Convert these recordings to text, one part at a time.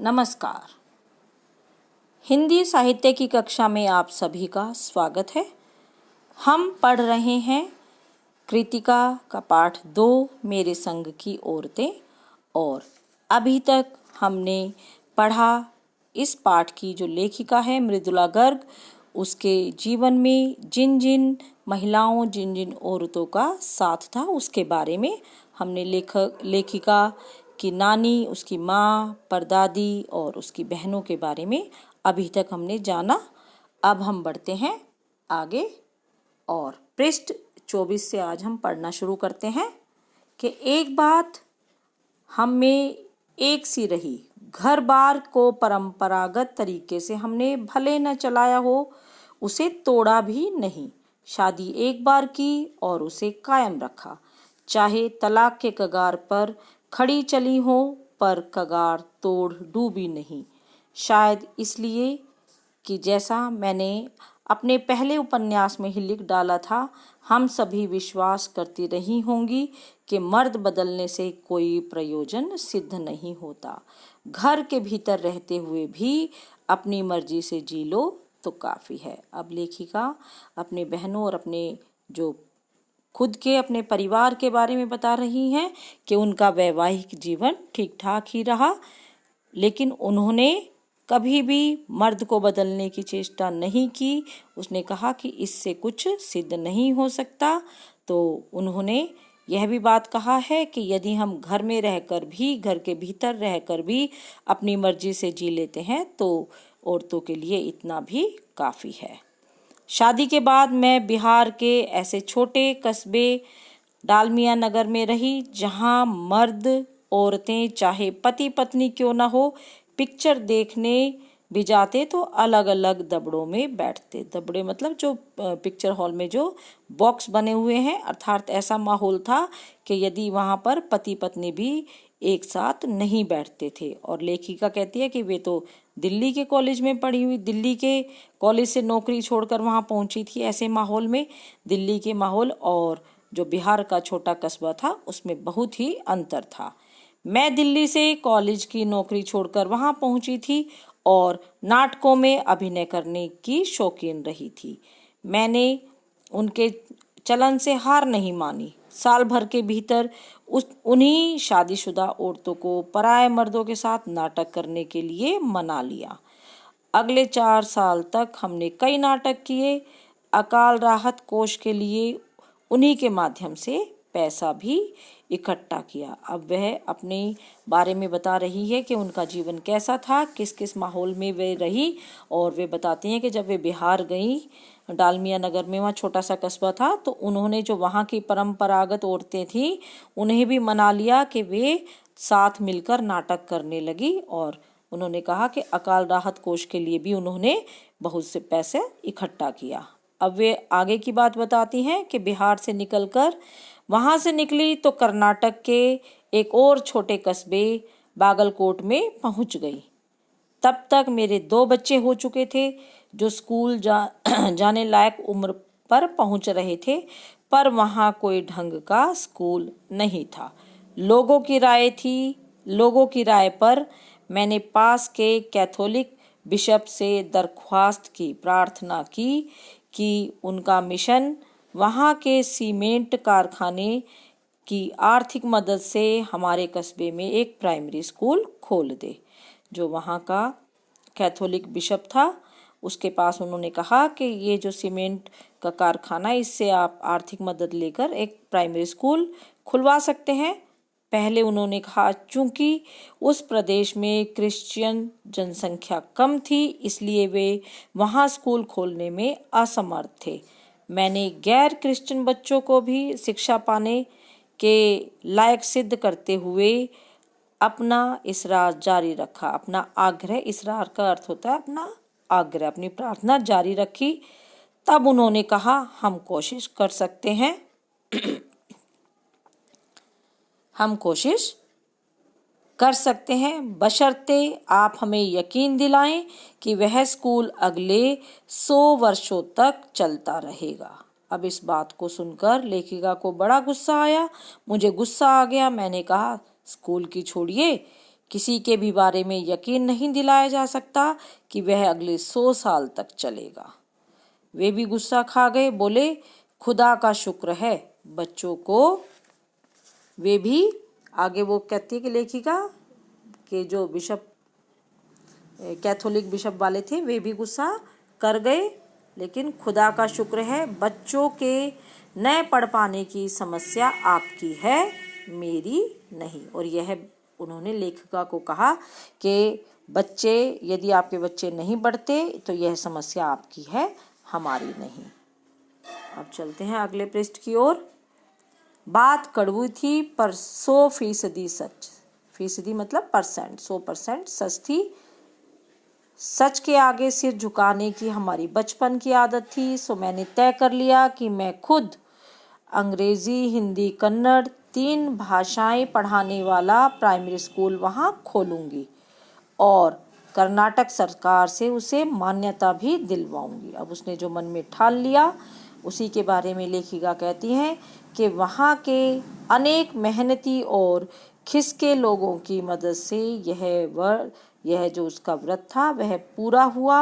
नमस्कार। हिंदी साहित्य की कक्षा में आप सभी का स्वागत है। हम पढ़ रहे हैं कृतिका का पाठ 2 मेरे संग की औरतें। और अभी तक हमने पढ़ा इस पाठ की जो लेखिका है मृदुला गर्ग, उसके जीवन में जिन जिन महिलाओं जिन जिन औरतों का साथ था उसके बारे में हमने लेखिका की नानी, उसकी माँ, परदादी और उसकी बहनों के बारे में अभी तक हमने जाना। अब हम बढ़ते हैं आगे और पृष्ठ 24 से आज हम पढ़ना शुरू करते हैं कि एक बात हम में एक सी रही, घर बार को परंपरागत तरीके से हमने भले न चलाया हो, उसे तोड़ा भी नहीं। शादी एक बार की और उसे कायम रखा, चाहे तलाक के कगार पर खड़ी चली हो, पर कगार तोड़ डूबी नहीं। शायद इसलिए कि जैसा मैंने अपने पहले उपन्यास में ही लिख डाला था, हम सभी विश्वास करती रही होंगी कि मर्द बदलने से कोई प्रयोजन सिद्ध नहीं होता। घर के भीतर रहते हुए भी अपनी मर्जी से जी लो तो काफ़ी है। अब लेखिका अपने बहनों और अपने जो खुद के अपने परिवार के बारे में बता रही हैं कि उनका वैवाहिक जीवन ठीक ठाक ही रहा, लेकिन उन्होंने कभी भी मर्द को बदलने की चेष्टा नहीं की। उसने कहा कि इससे कुछ सिद्ध नहीं हो सकता। तो उन्होंने यह भी बात कहा है कि यदि हम घर में रहकर भी, घर के भीतर रहकर भी अपनी मर्जी से जी लेते हैं तो औरतों के लिए इतना भी काफ़ी है। शादी के बाद मैं बिहार के ऐसे छोटे कस्बे डालमिया नगर में रही जहां मर्द औरतें चाहे पति पत्नी क्यों ना हो, पिक्चर देखने भी जाते तो अलग अलग दबड़ों में बैठते। दबड़े मतलब जो पिक्चर हॉल में जो बॉक्स बने हुए हैं, अर्थात ऐसा माहौल था कि यदि वहां पर पति पत्नी भी एक साथ नहीं बैठते थे। और लेखिका कहती है कि वे तो दिल्ली के कॉलेज में पढ़ी हुई, दिल्ली के कॉलेज से नौकरी छोड़कर वहां पहुंची थी। ऐसे माहौल में दिल्ली के माहौल और जो बिहार का छोटा कस्बा था उसमें बहुत ही अंतर था। मैं दिल्ली से कॉलेज की नौकरी छोड़कर वहां पहुंची थी और नाटकों में अभिनय करने की शौकीन रही थी। मैंने उनके चलन से हार नहीं मानी। साल भर के भीतर उन्हीं शादीशुदा औरतों को पराये मर्दों के साथ नाटक करने के लिए मना लिया। अगले 4 साल तक हमने कई नाटक किए। अकाल राहत कोष के लिए उन्हीं के माध्यम से पैसा भी इकट्ठा किया। अब वह अपने बारे में बता रही है कि उनका जीवन कैसा था, किस किस माहौल में वे रही। और वे बताती हैं कि जब वे बिहार गई, डालमिया नगर में, वहाँ छोटा सा कस्बा था, तो उन्होंने जो वहाँ की परंपरागत औरतें थीं उन्हें भी मना लिया कि वे साथ मिलकर नाटक करने लगी। और उन्होंने कहा कि अकाल राहत कोष के लिए भी उन्होंने बहुत से पैसे इकट्ठा किया। अब वे आगे की बात बताती हैं कि बिहार से निकलकर वहां से निकली तो कर्नाटक के एक और छोटे कस्बे बागलकोट में पहुंच गई। तब तक मेरे 2 बच्चे हो चुके थे जो स्कूल जाने लायक उम्र पर पहुंच रहे थे, पर वहां कोई ढंग का स्कूल नहीं था। लोगों की राय पर मैंने पास के कैथोलिक बिशप से दरख्वास्त की, प्रार्थना की कि उनका मिशन वहाँ के सीमेंट कारखाने की आर्थिक मदद से हमारे कस्बे में एक प्राइमरी स्कूल खोल दे। जो वहाँ का कैथोलिक बिशप था उसके पास उन्होंने कहा कि ये जो सीमेंट का कारखाना, इससे आप आर्थिक मदद लेकर एक प्राइमरी स्कूल खुलवा सकते हैं। पहले उन्होंने कहा चूंकि उस प्रदेश में क्रिश्चियन जनसंख्या कम थी, इसलिए वे वहाँ स्कूल खोलने में असमर्थ थे। मैंने गैर क्रिश्चियन बच्चों को भी शिक्षा पाने के लायक सिद्ध करते हुए अपना इसरार जारी रखा। अपना आग्रह, इसरार का अर्थ होता है अपना आग्रह, अपनी प्रार्थना जारी रखी। तब उन्होंने कहा हम कोशिश कर सकते हैं हम कोशिश कर सकते हैं, बशर्ते आप हमें यकीन दिलाएं कि वह स्कूल अगले 100 वर्षों तक चलता रहेगा। अब इस बात को सुनकर लेखिका को बड़ा गुस्सा आया। मुझे गुस्सा आ गया। मैंने कहा स्कूल की छोड़िए, किसी के भी बारे में यकीन नहीं दिलाया जा सकता कि वह अगले 100 साल तक चलेगा। वे भी गुस्सा खा गए, बोले खुदा का शुक्र है बच्चों को। वे भी आगे वो कहती है कि लेखिका के जो बिशप कैथोलिक बिशप वाले थे वे भी गुस्सा कर गए, लेकिन खुदा का शुक्र है बच्चों के न पढ़ पाने की समस्या आपकी है, मेरी नहीं। और यह उन्होंने लेखिका को कहा कि बच्चे, यदि आपके बच्चे नहीं पढ़ते तो यह समस्या आपकी है, हमारी नहीं। अब चलते हैं अगले पृष्ठ की ओर। बात कड़वी थी पर 100% सच। फीसदी मतलब परसेंट, 100% सच थी। सच के आगे सिर झुकाने की हमारी बचपन की आदत थी, सो मैंने तय कर लिया कि मैं खुद अंग्रेजी, हिंदी, कन्नड़ 3 भाषाएं पढ़ाने वाला प्राइमरी स्कूल वहाँ खोलूँगी और कर्नाटक सरकार से उसे मान्यता भी दिलवाऊंगी। अब उसने जो मन में ठान लिया उसी के बारे में लेखिका कहती हैं कि वहाँ के अनेक मेहनती और खिसके लोगों की मदद से यह जो उसका व्रत था वह पूरा हुआ।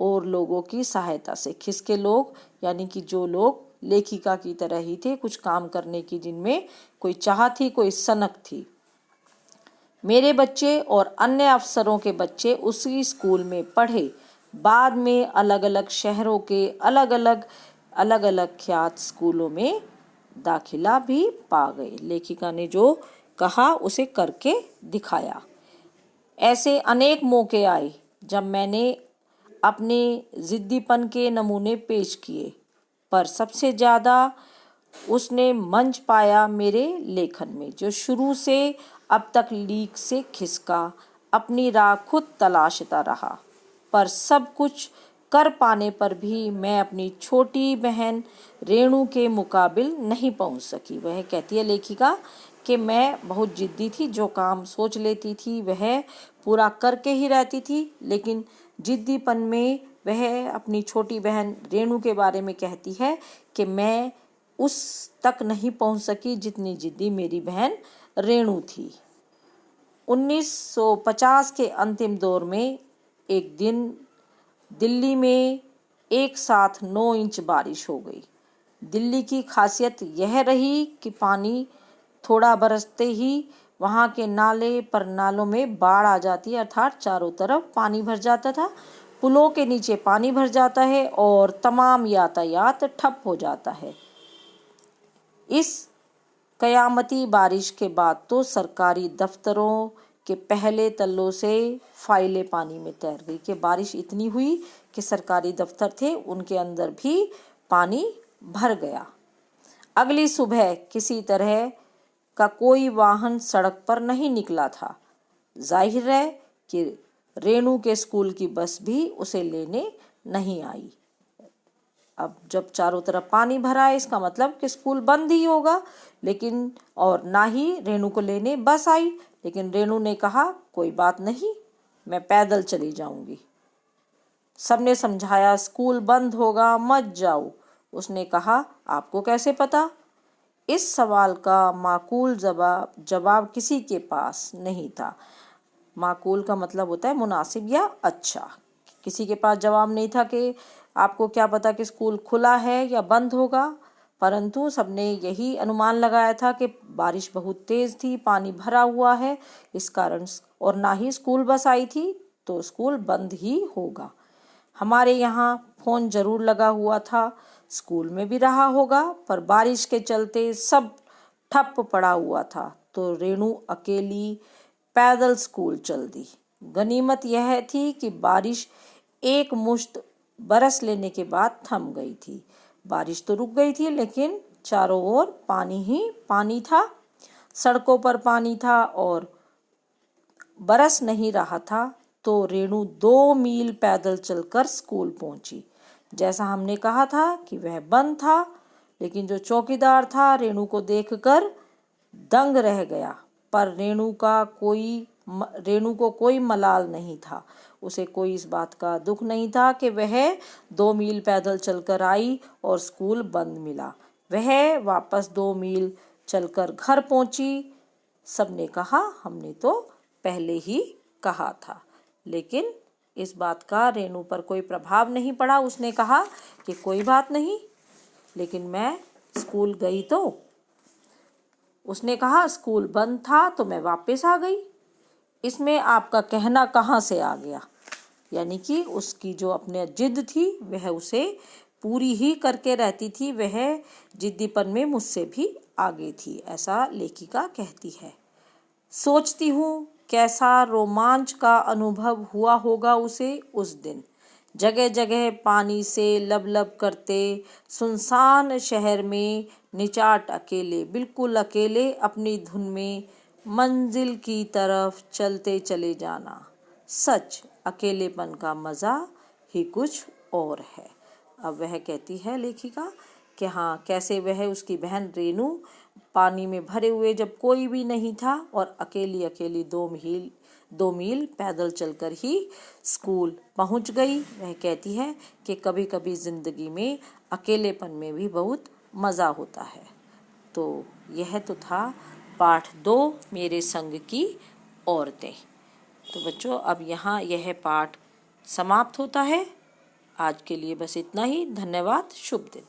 और लोगों की सहायता से, खिसके लोग यानी कि जो लोग लेखिका की तरह ही थे, कुछ काम करने की जिनमें कोई चाह थी, कोई सनक थी। मेरे बच्चे और अन्य अफसरों के बच्चे उसी स्कूल में पढ़े। बाद में अलग अलग शहरों के अलग अलग ख्यात स्कूलों में दाखिला भी पा गए। लेखिका ने जो कहा उसे करके दिखाया। ऐसे अनेक मौके आए जब मैंने अपने जिद्दीपन के नमूने पेश किए, पर सबसे ज़्यादा उसने मंच पाया मेरे लेखन में, जो शुरू से अब तक लीक से खिसका अपनी राह खुद तलाशता रहा। पर सब कुछ कर पाने पर भी मैं अपनी छोटी बहन रेणु के मुकाबिल नहीं पहुंच सकी। वह कहती है लेखिका कि मैं बहुत जिद्दी थी, जो काम सोच लेती थी वह पूरा करके ही रहती थी, लेकिन जिद्दीपन में वह अपनी छोटी बहन रेणु के बारे में कहती है कि मैं उस तक नहीं पहुंच सकी जितनी जिद्दी मेरी बहन रेणु थी। 1950 के अंतिम दौर में एक दिन दिल्ली में एक साथ 9 इंच बारिश हो गई। दिल्ली की खासियत यह रही कि पानी थोड़ा बरसते ही वहाँ के नाले पर नालों में बाढ़ आ जाती है, अर्थात चारों तरफ पानी भर जाता था। पुलों के नीचे पानी भर जाता है और तमाम यातायात ठप हो जाता है। इस कयामती बारिश के बाद तो सरकारी दफ्तरों के पहले तल्लों से फाइलें पानी में तैर गई कि बारिश इतनी हुई कि सरकारी दफ्तर थे उनके अंदर भी पानी भर गया। अगली सुबह किसी तरह का कोई वाहन सड़क पर नहीं निकला था। जाहिर है कि रेणु के स्कूल की बस भी उसे लेने नहीं आई। अब जब चारों तरफ पानी भरा है इसका मतलब कि स्कूल बंद ही होगा, लेकिन और ना ही रेणु को लेने बस आई। लेकिन रेणु ने कहा कोई बात नहीं, मैं पैदल चली जाऊंगी। सबने समझाया स्कूल बंद होगा, मत जाओ। उसने कहा आपको कैसे पता? इस सवाल का माकूल जवाब किसी के पास नहीं था। माकूल का मतलब होता है मुनासिब या अच्छा। किसी के पास जवाब नहीं था कि आपको क्या पता कि स्कूल खुला है या बंद होगा, परंतु सबने यही अनुमान लगाया था कि बारिश बहुत तेज़ थी, पानी भरा हुआ है इस कारण, और ना ही स्कूल बस आई थी, तो स्कूल बंद ही होगा। हमारे यहाँ फ़ोन ज़रूर लगा हुआ था, स्कूल में भी रहा होगा, पर बारिश के चलते सब ठप पड़ा हुआ था, तो रेणु अकेली पैदल स्कूल चल दी। गनीमत यह थी कि बारिश एक मुश्त बरस लेने के बाद थम गई थी। बारिश तो रुक गई थी, लेकिन चारों ओर पानी ही पानी था। सड़कों पर पानी था और बरस नहीं रहा था, तो रेणु 2 मील पैदल चलकर स्कूल पहुंची। जैसा हमने कहा था कि वह बंद था, लेकिन जो चौकीदार था रेणु को देखकर दंग रह गया। पर रेणु को कोई मलाल नहीं था, उसे कोई इस बात का दुख नहीं था कि वह 2 मील पैदल चलकर आई और स्कूल बंद मिला। वह वापस 2 मील चलकर घर पहुंची। सबने कहा हमने तो पहले ही कहा था। लेकिन इस बात का रेनू पर कोई प्रभाव नहीं पड़ा। उसने कहा कि कोई बात नहीं, लेकिन मैं स्कूल गई तो। उसने कहा स्कूल बंद था तो मैं वापस आ गई। इसमें आपका कहना कहाँ से आ गया? यानी कि उसकी जो अपने जिद थी वह उसे पूरी ही करके रहती थी। वह जिद्दीपन में मुझसे भी आगे थी, ऐसा लेखिका कहती है। सोचती हूँ कैसा रोमांच का अनुभव हुआ होगा उसे उस दिन। जगह जगह पानी से लबलब करते सुनसान शहर में निचाट अकेले, बिल्कुल अकेले अपनी धुन में मंजिल की तरफ चलते चले जाना। सच अकेलेपन का मज़ा ही कुछ और है। अब वह कहती है लेखिका कि हाँ, कैसे वह उसकी बहन रेनू पानी में भरे हुए जब कोई भी नहीं था और अकेली अकेली 2 मील पैदल चलकर ही स्कूल पहुंच गई। वह कहती है कि कभी कभी ज़िंदगी में अकेलेपन में भी बहुत मज़ा होता है। तो यह तो था पाठ 2 मेरे संग की औरतें। तो बच्चों, अब यहाँ यह पाठ समाप्त होता है। आज के लिए बस इतना ही। धन्यवाद। शुभ दिन।